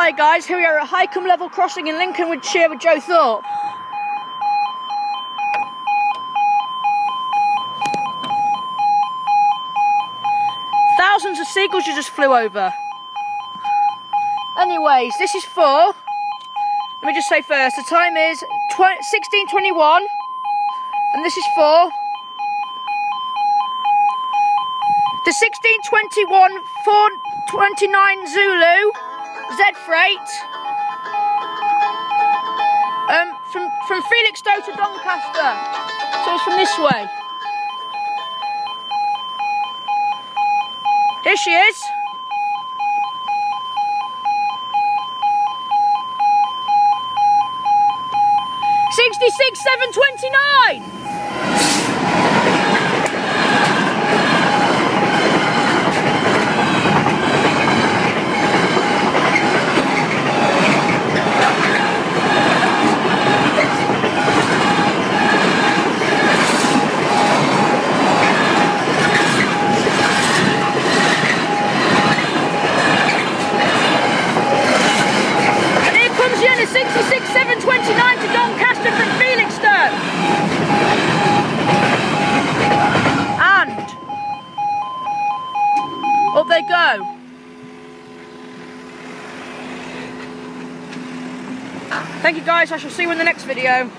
Hi guys, here we are at Hykeham level crossing in Lincolnshire with Joe Thorpe. Thousands of seagulls just flew over. Anyways, this is for, let me just say first, the time is 16:21 and this is for the 16:21 429 Zulu Z freight from Felixstowe to Doncaster. So it's from this way. Here she is. $66,729. $66,729 to Doncaster from Felixstowe. And up they go. Thank you guys, I shall see you in the next video.